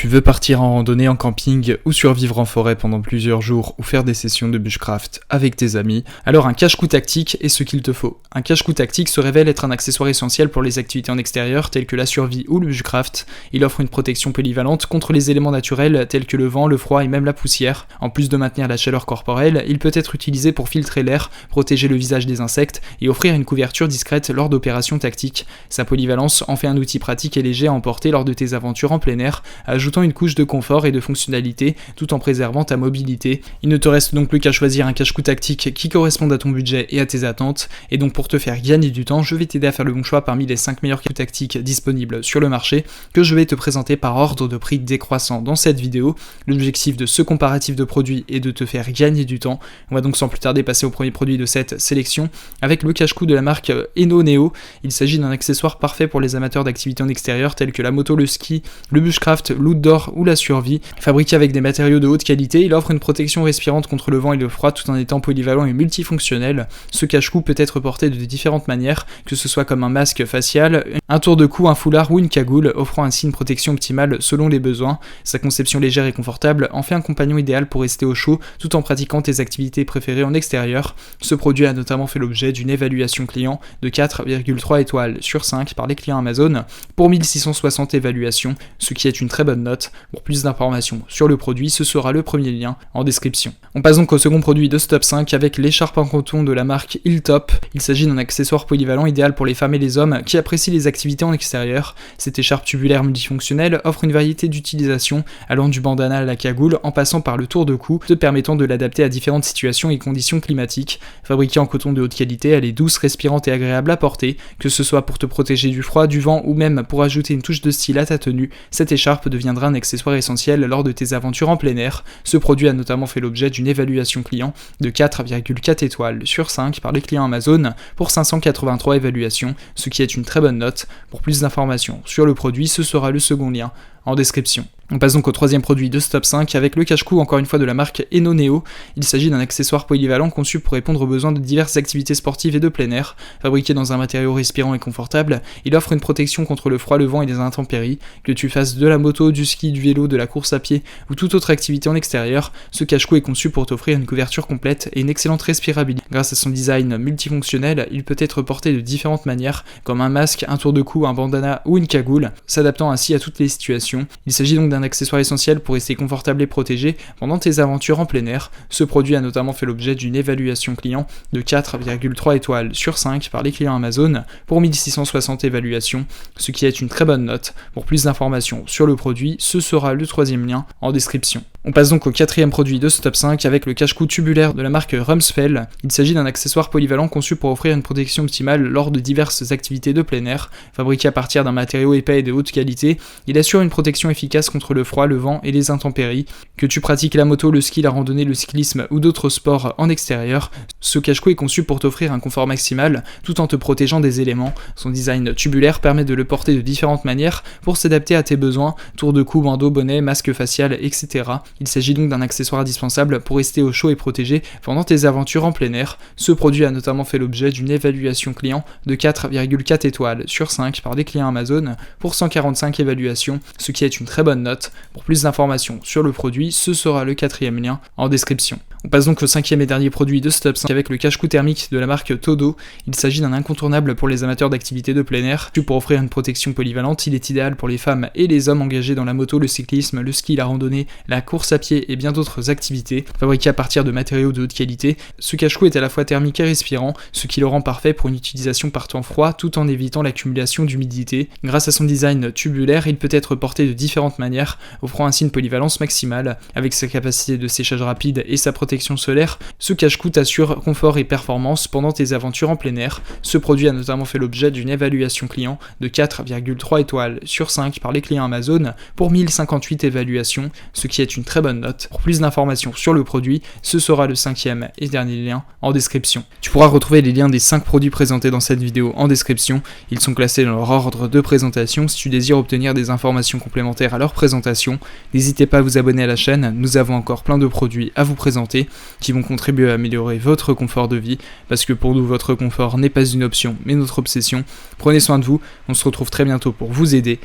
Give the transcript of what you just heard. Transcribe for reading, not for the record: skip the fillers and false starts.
Tu veux partir en randonnée, en camping ou survivre en forêt pendant plusieurs jours ou faire des sessions de bushcraft avec tes amis, alors un cache-cou tactique est ce qu'il te faut. Un cache-cou tactique se révèle être un accessoire essentiel pour les activités en extérieur telles que la survie ou le bushcraft. Il offre une protection polyvalente contre les éléments naturels tels que le vent, le froid et même la poussière. En plus de maintenir la chaleur corporelle, il peut être utilisé pour filtrer l'air, protéger le visage des insectes et offrir une couverture discrète lors d'opérations tactiques. Sa polyvalence en fait un outil pratique et léger à emporter lors de tes aventures en plein air, ajoutant une couche de confort et de fonctionnalité tout en préservant ta mobilité. Il ne te reste donc plus qu'à choisir un cache-cou tactique qui corresponde à ton budget et à tes attentes. Et donc pour te faire gagner du temps, je vais t'aider à faire le bon choix parmi les 5 meilleurs cache-cou tactiques disponibles sur le marché que je vais te présenter par ordre de prix décroissant dans cette vidéo. L'objectif de ce comparatif de produits est de te faire gagner du temps. On va donc sans plus tarder passer au premier produit de cette sélection avec le cache-cou de la marque Eno Neo. Il s'agit d'un accessoire parfait pour les amateurs d'activités en extérieur tels que la moto, le ski, le bushcraft, l'outdoor ou la survie. Fabriqué avec des matériaux de haute qualité, il offre une protection respirante contre le vent et le froid tout en étant polyvalent et multifonctionnel. Ce cache-cou peut être porté de différentes manières, que ce soit comme un masque facial, un tour de cou, un foulard ou une cagoule, offrant ainsi une protection optimale selon les besoins. Sa conception légère et confortable en fait un compagnon idéal pour rester au chaud tout en pratiquant tes activités préférées en extérieur. Ce produit a notamment fait l'objet d'une évaluation client de 4,3 étoiles sur 5 par les clients Amazon pour 1660 évaluations, ce qui est une très bonne note. Pour plus d'informations sur le produit, ce sera le premier lien en description. On passe donc au second produit de ce top 5 avec l'écharpe en coton de la marque Hilltop. Il s'agit d'un accessoire polyvalent idéal pour les femmes et les hommes qui apprécient les activités en extérieur. Cette écharpe tubulaire multifonctionnelle offre une variété d'utilisations allant du bandana à la cagoule en passant par le tour de cou, te permettant de l'adapter à différentes situations et conditions climatiques. Fabriquée en coton de haute qualité, elle est douce, respirante et agréable à porter, que ce soit pour te protéger du froid, du vent ou même pour ajouter une touche de style à ta tenue. Cette écharpe deviendra un accessoire essentiel lors de tes aventures en plein air. Ce produit a notamment fait l'objet d'une évaluation client de 4,4 étoiles sur 5 par les clients Amazon pour 583 évaluations, ce qui est une très bonne note. Pour plus d'informations sur le produit, ce sera le second lien en description. On passe donc au troisième produit de ce top 5 avec le cache-cou encore une fois de la marque Eno Neo. Il s'agit d'un accessoire polyvalent conçu pour répondre aux besoins de diverses activités sportives et de plein air. Fabriqué dans un matériau respirant et confortable, il offre une protection contre le froid, le vent et les intempéries. Que tu fasses de la moto, du ski, du vélo, de la course à pied ou toute autre activité en extérieur, ce cache-cou est conçu pour t'offrir une couverture complète et une excellente respirabilité. Grâce à son design multifonctionnel, il peut être porté de différentes manières, comme un masque, un tour de cou, un bandana ou une cagoule, s'adaptant ainsi à toutes les situations. Il s'agit donc d'un accessoire essentiel pour rester confortable et protégé pendant tes aventures en plein air. Ce produit a notamment fait l'objet d'une évaluation client de 4,3 étoiles sur 5 par les clients Amazon pour 1660 évaluations, ce qui est une très bonne note. Pour plus d'informations sur le produit, ce sera le troisième lien en description. On passe donc au quatrième produit de ce top 5 avec le cache-cou tubulaire de la marque Rumsfeld. Il s'agit d'un accessoire polyvalent conçu pour offrir une protection optimale lors de diverses activités de plein air. Fabriqué à partir d'un matériau épais et de haute qualité, il assure une protection efficace contre le froid, le vent et les intempéries. Que tu pratiques la moto, le ski, la randonnée, le cyclisme ou d'autres sports en extérieur, ce cache-cou est conçu pour t'offrir un confort maximal tout en te protégeant des éléments. Son design tubulaire permet de le porter de différentes manières pour s'adapter à tes besoins, tour de cou, bandeau, bonnet, masque facial, etc. Il s'agit donc d'un accessoire indispensable pour rester au chaud et protégé pendant tes aventures en plein air. Ce produit a notamment fait l'objet d'une évaluation client de 4,4 étoiles sur 5 par des clients Amazon pour 145 évaluations, ce qui est une très bonne note. Pour plus d'informations sur le produit, ce sera le quatrième lien en description. On passe donc au cinquième et dernier produit de ce top 5 avec le cache-cou thermique de la marque Todo. Il s'agit d'un incontournable pour les amateurs d'activités de plein air. Pour offrir une protection polyvalente, il est idéal pour les femmes et les hommes engagés dans la moto, le cyclisme, le ski, la randonnée, la course à pied et bien d'autres activités. Fabriqué à partir de matériaux de haute qualité, ce cache-cou est à la fois thermique et respirant, ce qui le rend parfait pour une utilisation par temps froid tout en évitant l'accumulation d'humidité. Grâce à son design tubulaire, il peut être porté de différentes manières, offrant ainsi une polyvalence maximale. Avec sa capacité de séchage rapide et sa protection solaire, ce cache-cou t'assure confort et performance pendant tes aventures en plein air. Ce produit a notamment fait l'objet d'une évaluation client de 4,3 étoiles sur 5 par les clients Amazon pour 1058 évaluations, ce qui est une très bonne note. Pour plus d'informations sur le produit, ce sera le cinquième et dernier lien en description. Tu pourras retrouver les liens des 5 produits présentés dans cette vidéo en description. Ils sont classés dans leur ordre de présentation. Si tu désires obtenir des informations complémentaires à leur présentation, n'hésitez pas à vous abonner à la chaîne. Nous avons encore plein de produits à vous présenter qui vont contribuer à améliorer votre confort de vie, parce que pour nous, votre confort n'est pas une option, mais notre obsession. Prenez soin de vous, on se retrouve très bientôt pour vous aider